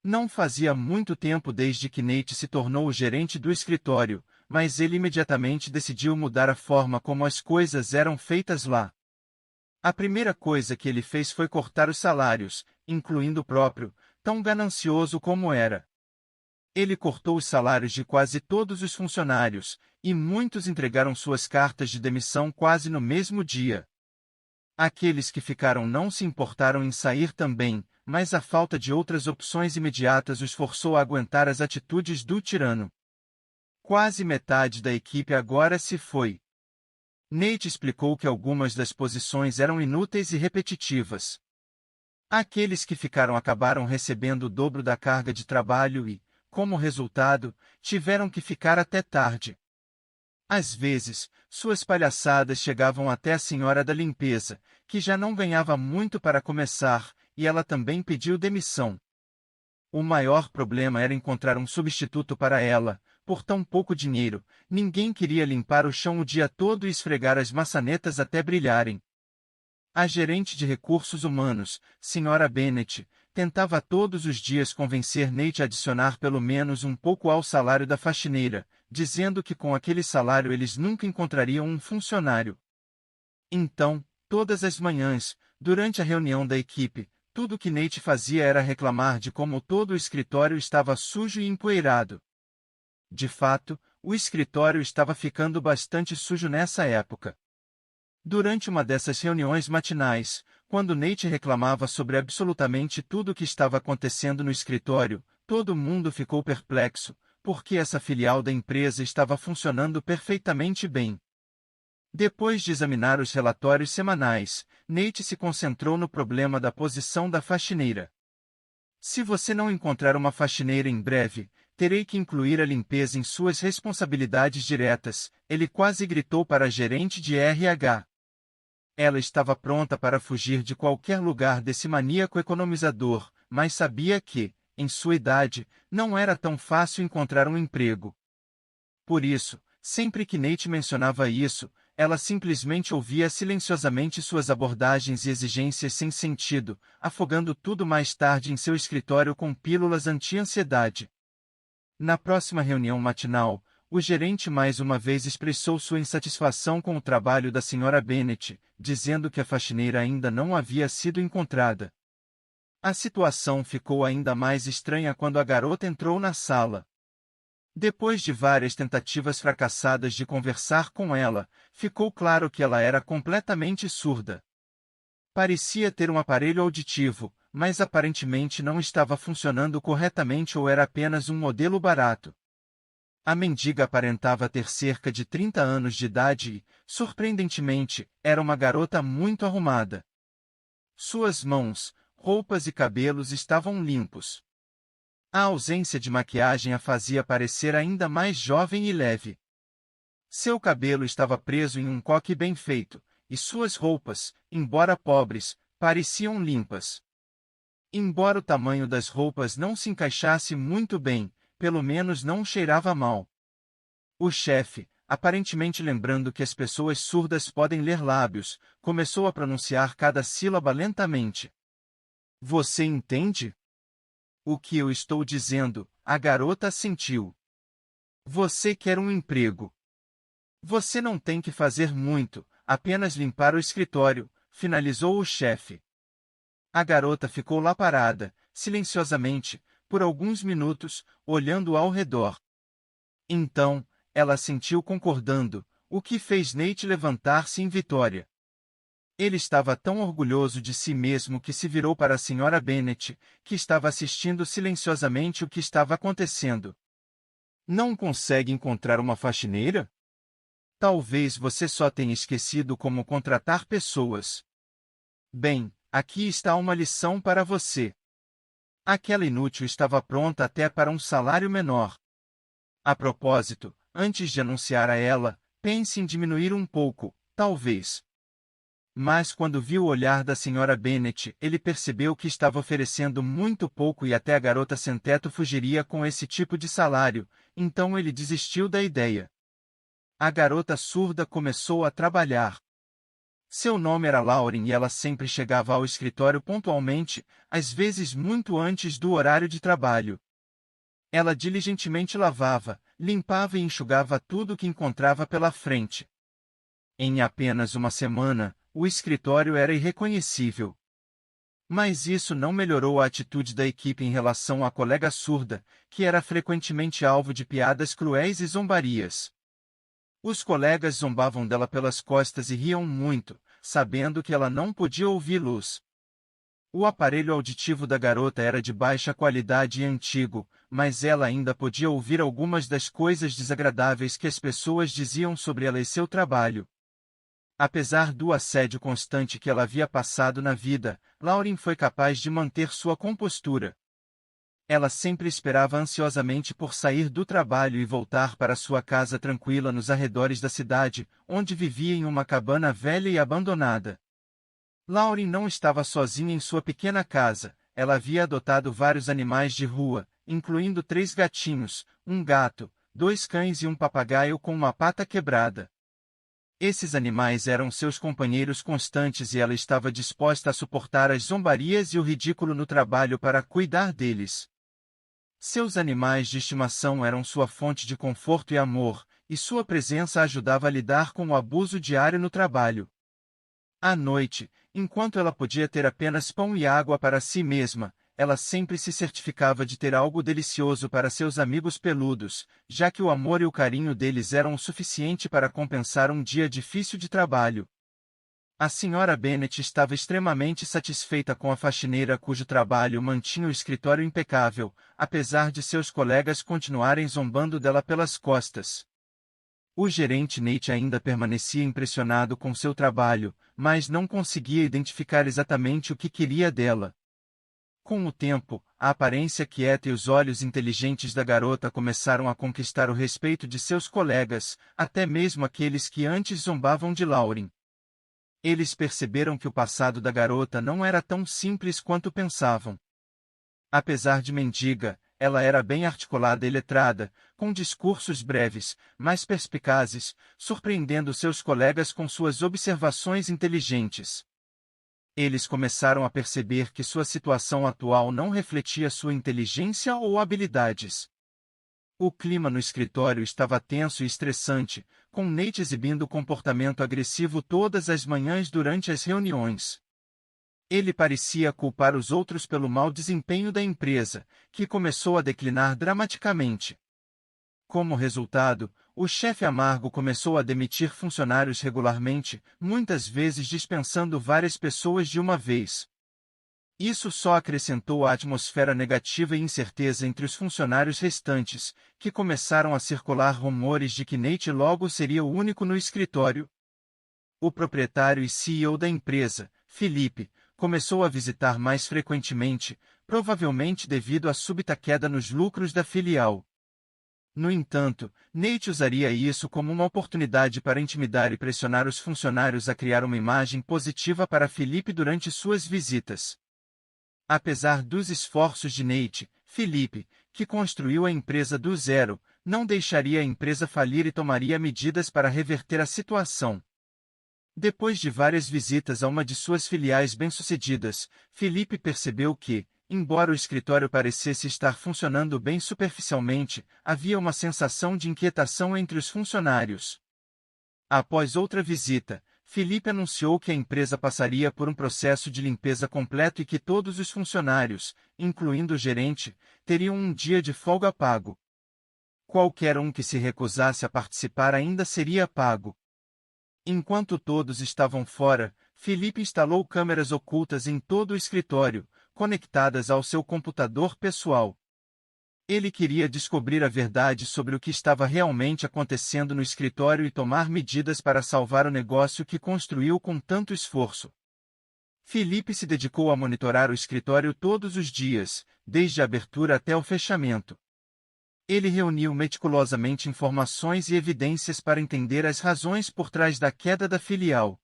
Não fazia muito tempo desde que Nate se tornou o gerente do escritório, mas ele imediatamente decidiu mudar a forma como as coisas eram feitas lá. A primeira coisa que ele fez foi cortar os salários, incluindo o próprio, tão ganancioso como era. Ele cortou os salários de quase todos os funcionários, e muitos entregaram suas cartas de demissão quase no mesmo dia. Aqueles que ficaram não se importaram em sair também, mas a falta de outras opções imediatas os forçou a aguentar as atitudes do tirano. Quase metade da equipe agora se foi. Nate explicou que algumas das posições eram inúteis e repetitivas. Aqueles que ficaram acabaram recebendo o dobro da carga de trabalho e, como resultado, tiveram que ficar até tarde. Às vezes, suas palhaçadas chegavam até a senhora da limpeza, que já não ganhava muito para começar, e ela também pediu demissão. O maior problema era encontrar um substituto para ela. Por tão pouco dinheiro, ninguém queria limpar o chão o dia todo e esfregar as maçanetas até brilharem. A gerente de recursos humanos, Sra. Bennett, tentava todos os dias convencer Nate a adicionar pelo menos um pouco ao salário da faxineira, dizendo que com aquele salário eles nunca encontrariam um funcionário. Então, todas as manhãs, durante a reunião da equipe, tudo que Nate fazia era reclamar de como todo o escritório estava sujo e empoeirado. De fato, o escritório estava ficando bastante sujo nessa época. Durante uma dessas reuniões matinais, quando Nate reclamava sobre absolutamente tudo o que estava acontecendo no escritório, todo mundo ficou perplexo, porque essa filial da empresa estava funcionando perfeitamente bem. Depois de examinar os relatórios semanais, Nate se concentrou no problema da posição da faxineira. Se você não encontrar uma faxineira em breve, terei que incluir a limpeza em suas responsabilidades diretas, ele quase gritou para a gerente de RH. Ela estava pronta para fugir de qualquer lugar desse maníaco economizador, mas sabia que, em sua idade, não era tão fácil encontrar um emprego. Por isso, sempre que Nate mencionava isso, ela simplesmente ouvia silenciosamente suas abordagens e exigências sem sentido, afogando tudo mais tarde em seu escritório com pílulas anti-ansiedade. Na próxima reunião matinal, o gerente mais uma vez expressou sua insatisfação com o trabalho da Sra. Bennett, dizendo que a faxineira ainda não havia sido encontrada. A situação ficou ainda mais estranha quando a garota entrou na sala. Depois de várias tentativas fracassadas de conversar com ela, ficou claro que ela era completamente surda. Parecia ter um aparelho auditivo, mas aparentemente não estava funcionando corretamente ou era apenas um modelo barato. A mendiga aparentava ter cerca de 30 anos de idade e, surpreendentemente, era uma garota muito arrumada. Suas mãos, roupas e cabelos estavam limpos. A ausência de maquiagem a fazia parecer ainda mais jovem e leve. Seu cabelo estava preso em um coque bem feito, e suas roupas, embora pobres, pareciam limpas. Embora o tamanho das roupas não se encaixasse muito bem, pelo menos não cheirava mal. O chefe, aparentemente lembrando que as pessoas surdas podem ler lábios, começou a pronunciar cada sílaba lentamente. Você entende? O que eu estou dizendo, a garota assentiu. Você quer um emprego. Você não tem que fazer muito, apenas limpar o escritório, finalizou o chefe. A garota ficou lá parada, silenciosamente, por alguns minutos, olhando ao redor. Então, ela assentiu concordando, o que fez Nate levantar-se em vitória. Ele estava tão orgulhoso de si mesmo que se virou para a Sra. Bennett, que estava assistindo silenciosamente o que estava acontecendo. Não consegue encontrar uma faxineira? Talvez você só tenha esquecido como contratar pessoas. Bem, aqui está uma lição para você. Aquela inútil estava pronta até para um salário menor. A propósito, antes de anunciar a ela, pense em diminuir um pouco, talvez. Mas quando viu o olhar da Sra. Bennett, ele percebeu que estava oferecendo muito pouco e até a garota sem-teto fugiria com esse tipo de salário, então ele desistiu da ideia. A garota surda começou a trabalhar. Seu nome era Lauren e ela sempre chegava ao escritório pontualmente, às vezes muito antes do horário de trabalho. Ela diligentemente lavava, limpava e enxugava tudo o que encontrava pela frente. Em apenas uma semana, o escritório era irreconhecível. Mas isso não melhorou a atitude da equipe em relação à colega surda, que era frequentemente alvo de piadas cruéis e zombarias. Os colegas zombavam dela pelas costas e riam muito, sabendo que ela não podia ouvi-los. O aparelho auditivo da garota era de baixa qualidade e antigo, mas ela ainda podia ouvir algumas das coisas desagradáveis que as pessoas diziam sobre ela e seu trabalho. Apesar do assédio constante que ela havia passado na vida, Lauren foi capaz de manter sua compostura. Ela sempre esperava ansiosamente por sair do trabalho e voltar para sua casa tranquila nos arredores da cidade, onde vivia em uma cabana velha e abandonada. Lauren não estava sozinha em sua pequena casa, ela havia adotado vários animais de rua, incluindo 3 gatinhos, um gato, 2 cães e um papagaio com uma pata quebrada. Esses animais eram seus companheiros constantes e ela estava disposta a suportar as zombarias e o ridículo no trabalho para cuidar deles. Seus animais de estimação eram sua fonte de conforto e amor, e sua presença ajudava a lidar com o abuso diário no trabalho. À noite, enquanto ela podia ter apenas pão e água para si mesma, ela sempre se certificava de ter algo delicioso para seus amigos peludos, já que o amor e o carinho deles eram o suficiente para compensar um dia difícil de trabalho. A senhora Bennet estava extremamente satisfeita com a faxineira cujo trabalho mantinha o escritório impecável, apesar de seus colegas continuarem zombando dela pelas costas. O gerente Nate ainda permanecia impressionado com seu trabalho, mas não conseguia identificar exatamente o que queria dela. Com o tempo, a aparência quieta e os olhos inteligentes da garota começaram a conquistar o respeito de seus colegas, até mesmo aqueles que antes zombavam de Lauren. Eles perceberam que o passado da garota não era tão simples quanto pensavam. Apesar de mendiga, ela era bem articulada e letrada, com discursos breves, mas perspicazes, surpreendendo seus colegas com suas observações inteligentes. Eles começaram a perceber que sua situação atual não refletia sua inteligência ou habilidades. O clima no escritório estava tenso e estressante, com Nate exibindo comportamento agressivo todas as manhãs durante as reuniões. Ele parecia culpar os outros pelo mau desempenho da empresa, que começou a declinar dramaticamente. Como resultado, o chefe amargo começou a demitir funcionários regularmente, muitas vezes dispensando várias pessoas de uma vez. Isso só acrescentou a atmosfera negativa e incerteza entre os funcionários restantes, que começaram a circular rumores de que Nate logo seria o único no escritório. O proprietário e CEO da empresa, Philippe, começou a visitar mais frequentemente, provavelmente devido à súbita queda nos lucros da filial. No entanto, Nate usaria isso como uma oportunidade para intimidar e pressionar os funcionários a criar uma imagem positiva para Philippe durante suas visitas. Apesar dos esforços de Nate, Philippe, que construiu a empresa do zero, não deixaria a empresa falir e tomaria medidas para reverter a situação. Depois de várias visitas a uma de suas filiais bem-sucedidas, Philippe percebeu que, embora o escritório parecesse estar funcionando bem superficialmente, havia uma sensação de inquietação entre os funcionários. Após outra visita, Philippe anunciou que a empresa passaria por um processo de limpeza completo e que todos os funcionários, incluindo o gerente, teriam um dia de folga pago. Qualquer um que se recusasse a participar ainda seria pago. Enquanto todos estavam fora, Philippe instalou câmeras ocultas em todo o escritório, conectadas ao seu computador pessoal. Ele queria descobrir a verdade sobre o que estava realmente acontecendo no escritório e tomar medidas para salvar o negócio que construiu com tanto esforço. Philippe se dedicou a monitorar o escritório todos os dias, desde a abertura até o fechamento. Ele reuniu meticulosamente informações e evidências para entender as razões por trás da queda da filial.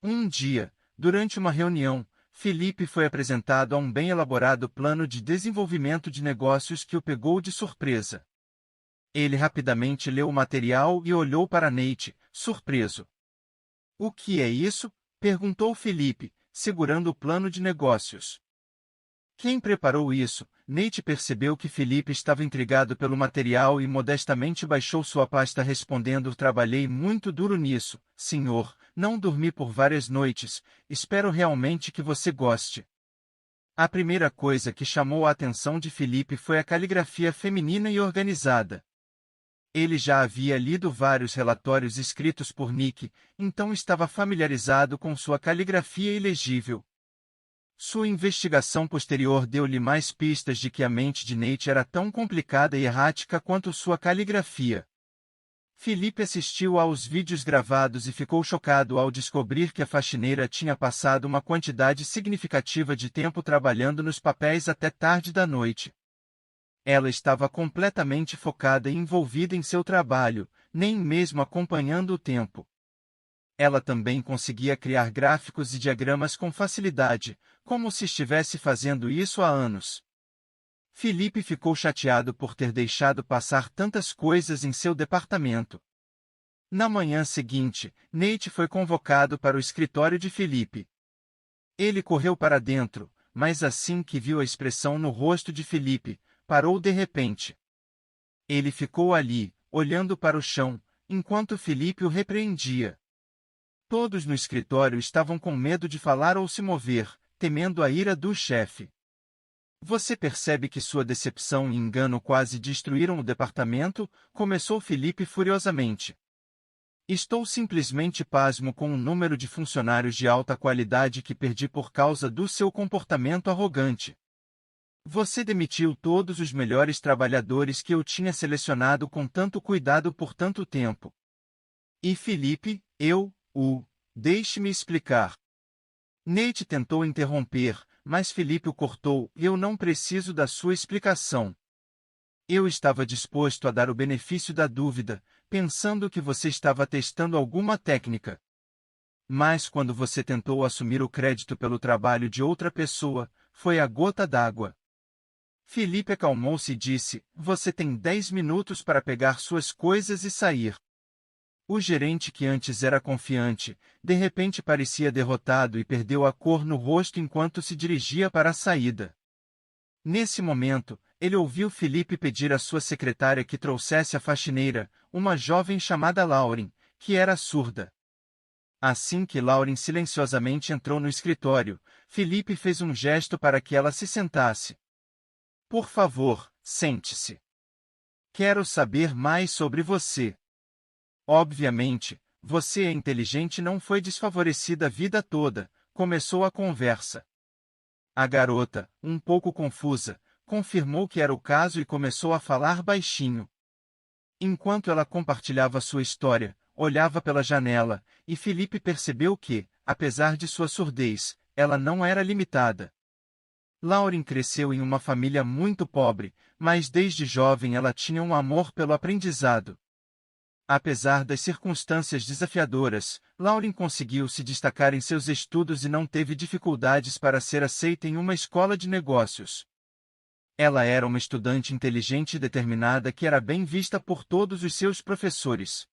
Um dia, durante uma reunião, Philippe foi apresentado a um bem elaborado plano de desenvolvimento de negócios que o pegou de surpresa. Ele rapidamente leu o material e olhou para Nate, surpreso. O que é isso? Perguntou Felipe, segurando o plano de negócios. Quem preparou isso? Nate percebeu que Felipe estava intrigado pelo material e modestamente baixou sua pasta respondendo: trabalhei muito duro nisso, senhor, não dormi por várias noites, espero realmente que você goste. A primeira coisa que chamou a atenção de Felipe foi a caligrafia feminina e organizada. Ele já havia lido vários relatórios escritos por Nick, então estava familiarizado com sua caligrafia ilegível. Sua investigação posterior deu-lhe mais pistas de que a mente de Nate era tão complicada e errática quanto sua caligrafia. Felipe assistiu aos vídeos gravados e ficou chocado ao descobrir que a faxineira tinha passado uma quantidade significativa de tempo trabalhando nos papéis até tarde da noite. Ela estava completamente focada e envolvida em seu trabalho, nem mesmo acompanhando o tempo. Ela também conseguia criar gráficos e diagramas com facilidade, como se estivesse fazendo isso há anos. Felipe ficou chateado por ter deixado passar tantas coisas em seu departamento. Na manhã seguinte, Nate foi convocado para o escritório de Felipe. Ele correu para dentro, mas assim que viu a expressão no rosto de Felipe, parou de repente. Ele ficou ali, olhando para o chão, enquanto Felipe o repreendia. Todos no escritório estavam com medo de falar ou se mover, temendo a ira do chefe. Você percebe que sua decepção e engano quase destruíram o departamento? Começou Felipe furiosamente. Estou simplesmente pasmo com o número de funcionários de alta qualidade que perdi por causa do seu comportamento arrogante. Você demitiu todos os melhores trabalhadores que eu tinha selecionado com tanto cuidado por tanto tempo. E Felipe, deixe-me explicar. Nate tentou interromper, mas Felipe o cortou: eu não preciso da sua explicação. Eu estava disposto a dar o benefício da dúvida, pensando que você estava testando alguma técnica. Mas quando você tentou assumir o crédito pelo trabalho de outra pessoa, foi a gota d'água. Felipe acalmou-se e disse: você tem 10 minutos para pegar suas coisas e sair. O gerente, que antes era confiante, de repente parecia derrotado e perdeu a cor no rosto enquanto se dirigia para a saída. Nesse momento, ele ouviu Felipe pedir à sua secretária que trouxesse a faxineira, uma jovem chamada Lauren, que era surda. Assim que Lauren silenciosamente entrou no escritório, Felipe fez um gesto para que ela se sentasse. Por favor, sente-se. Quero saber mais sobre você. Obviamente, você é inteligente e não foi desfavorecida a vida toda, começou a conversa. A garota, um pouco confusa, confirmou que era o caso e começou a falar baixinho. Enquanto ela compartilhava sua história, olhava pela janela, e Felipe percebeu que, apesar de sua surdez, ela não era limitada. Lauren cresceu em uma família muito pobre, mas desde jovem ela tinha um amor pelo aprendizado. Apesar das circunstâncias desafiadoras, Lauren conseguiu se destacar em seus estudos e não teve dificuldades para ser aceita em uma escola de negócios. Ela era uma estudante inteligente e determinada que era bem vista por todos os seus professores.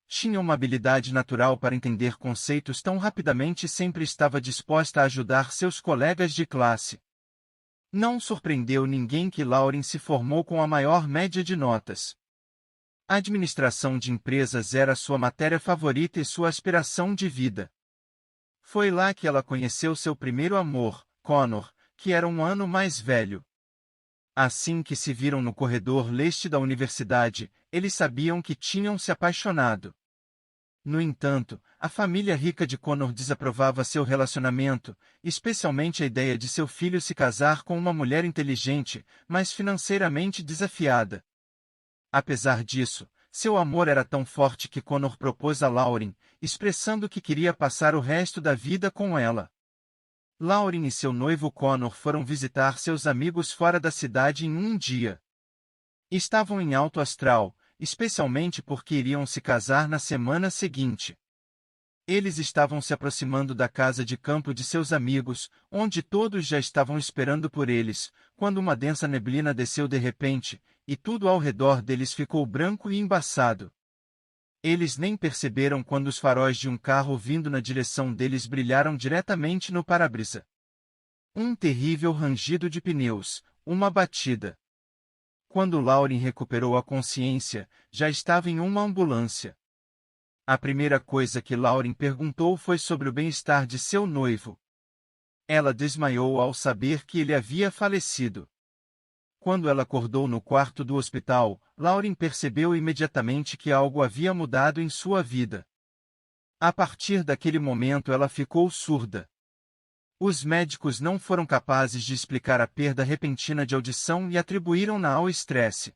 Tinha uma habilidade natural para entender conceitos tão rapidamente e sempre estava disposta a ajudar seus colegas de classe. Não surpreendeu ninguém que Lauren se formou com a maior média de notas. A administração de empresas era sua matéria favorita e sua aspiração de vida. Foi lá que ela conheceu seu primeiro amor, Connor, que era um ano mais velho. Assim que se viram no corredor leste da universidade, eles sabiam que tinham se apaixonado. No entanto, a família rica de Connor desaprovava seu relacionamento, especialmente a ideia de seu filho se casar com uma mulher inteligente, mas financeiramente desafiada. Apesar disso, seu amor era tão forte que Connor propôs a Lauren, expressando que queria passar o resto da vida com ela. Lauren e seu noivo Connor foram visitar seus amigos fora da cidade em um dia. Estavam em alto astral, especialmente porque iriam se casar na semana seguinte. Eles estavam se aproximando da casa de campo de seus amigos, onde todos já estavam esperando por eles, quando uma densa neblina desceu de repente, e tudo ao redor deles ficou branco e embaçado. Eles nem perceberam quando os faróis de um carro vindo na direção deles brilharam diretamente no para-brisa. Um terrível rangido de pneus, uma batida. Quando Lauren recuperou a consciência, já estava em uma ambulância. A primeira coisa que Lauren perguntou foi sobre o bem-estar de seu noivo. Ela desmaiou ao saber que ele havia falecido. Quando ela acordou no quarto do hospital, Lauren percebeu imediatamente que algo havia mudado em sua vida. A partir daquele momento ela ficou surda. Os médicos não foram capazes de explicar a perda repentina de audição e atribuíram-na ao estresse.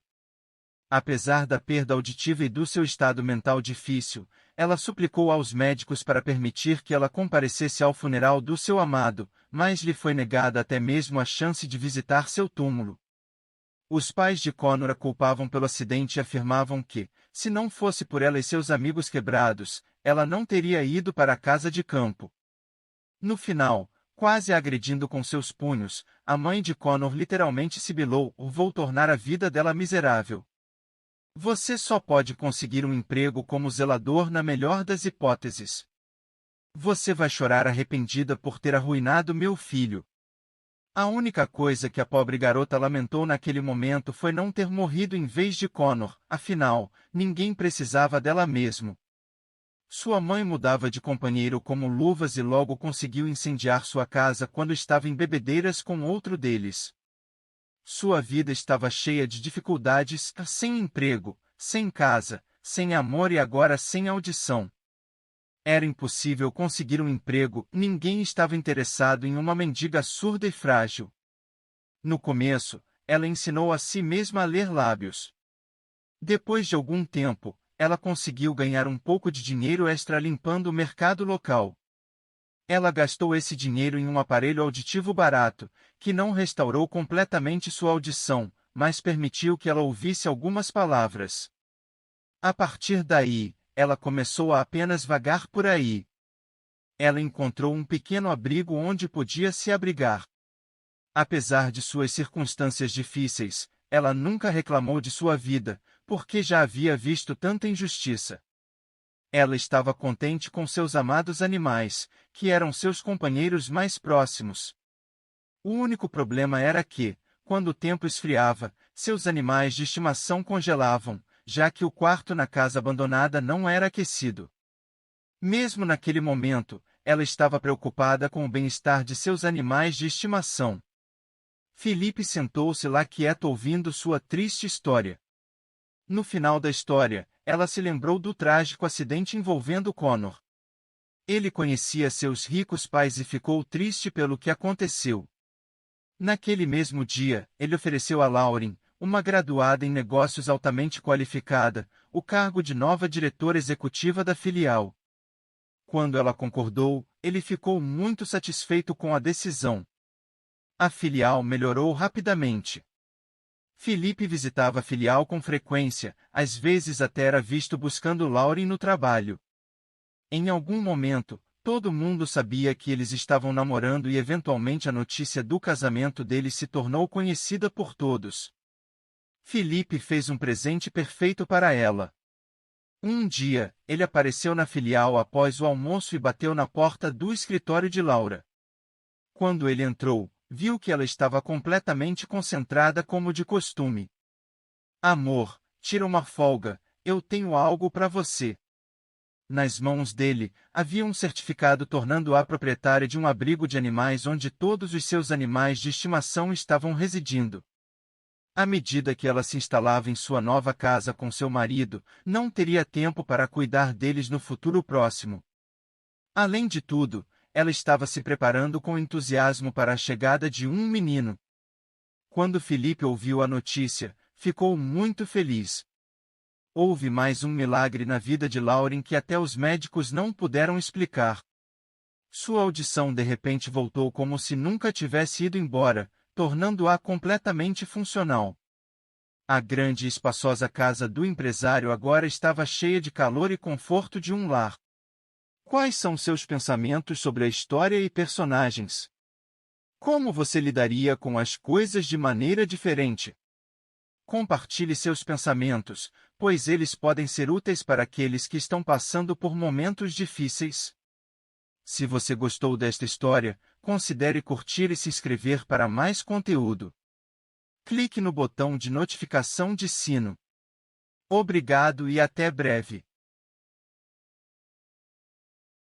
Apesar da perda auditiva e do seu estado mental difícil, ela suplicou aos médicos para permitir que ela comparecesse ao funeral do seu amado, mas lhe foi negada até mesmo a chance de visitar seu túmulo. Os pais de Connor a culpavam pelo acidente e afirmavam que, se não fosse por ela e seus amigos quebrados, ela não teria ido para a casa de campo. No final, quase a agredindo com seus punhos, a mãe de Connor literalmente sibilou: "Vou tornar a vida dela miserável. Você só pode conseguir um emprego como zelador na melhor das hipóteses. Você vai chorar arrependida por ter arruinado meu filho." A única coisa que a pobre garota lamentou naquele momento foi não ter morrido em vez de Connor, afinal, ninguém precisava dela mesmo. Sua mãe mudava de companheiro como luvas e logo conseguiu incendiar sua casa quando estava em bebedeiras com outro deles. Sua vida estava cheia de dificuldades, sem emprego, sem casa, sem amor e agora sem audição. Era impossível conseguir um emprego, ninguém estava interessado em uma mendiga surda e frágil. No começo, ela ensinou a si mesma a ler lábios. Depois de algum tempo, ela conseguiu ganhar um pouco de dinheiro extra limpando o mercado local. Ela gastou esse dinheiro em um aparelho auditivo barato, que não restaurou completamente sua audição, mas permitiu que ela ouvisse algumas palavras. A partir daí, ela começou a apenas vagar por aí. Ela encontrou um pequeno abrigo onde podia se abrigar. Apesar de suas circunstâncias difíceis, ela nunca reclamou de sua vida, porque já havia visto tanta injustiça. Ela estava contente com seus amados animais, que eram seus companheiros mais próximos. O único problema era que, quando o tempo esfriava, seus animais de estimação congelavam, já que o quarto na casa abandonada não era aquecido. Mesmo naquele momento, ela estava preocupada com o bem-estar de seus animais de estimação. Felipe sentou-se lá quieto ouvindo sua triste história. No final da história, ela se lembrou do trágico acidente envolvendo Connor. Ele conhecia seus ricos pais e ficou triste pelo que aconteceu. Naquele mesmo dia, ele ofereceu a Lauren, uma graduada em negócios altamente qualificada, o cargo de nova diretora executiva da filial. Quando ela concordou, ele ficou muito satisfeito com a decisão. A filial melhorou rapidamente. Felipe visitava a filial com frequência, às vezes até era visto buscando Lauren no trabalho. Em algum momento, todo mundo sabia que eles estavam namorando e eventualmente a notícia do casamento deles se tornou conhecida por todos. Felipe fez um presente perfeito para ela. Um dia, ele apareceu na filial após o almoço e bateu na porta do escritório de Laura. Quando ele entrou, viu que ela estava completamente concentrada como de costume. "Amor, tira uma folga, eu tenho algo para você." Nas mãos dele, havia um certificado tornando-a proprietária de um abrigo de animais onde todos os seus animais de estimação estavam residindo. À medida que ela se instalava em sua nova casa com seu marido, não teria tempo para cuidar deles no futuro próximo. Além de tudo, ela estava se preparando com entusiasmo para a chegada de um menino. Quando Felipe ouviu a notícia, ficou muito feliz. Houve mais um milagre na vida de Lauren que até os médicos não puderam explicar. Sua audição de repente voltou como se nunca tivesse ido embora, tornando-a completamente funcional. A grande e espaçosa casa do empresário agora estava cheia de calor e conforto de um lar. Quais são seus pensamentos sobre a história e personagens? Como você lidaria com as coisas de maneira diferente? Compartilhe seus pensamentos, pois eles podem ser úteis para aqueles que estão passando por momentos difíceis. Se você gostou desta história, considere curtir e se inscrever para mais conteúdo. Clique no botão de notificação de sino. Obrigado e até breve.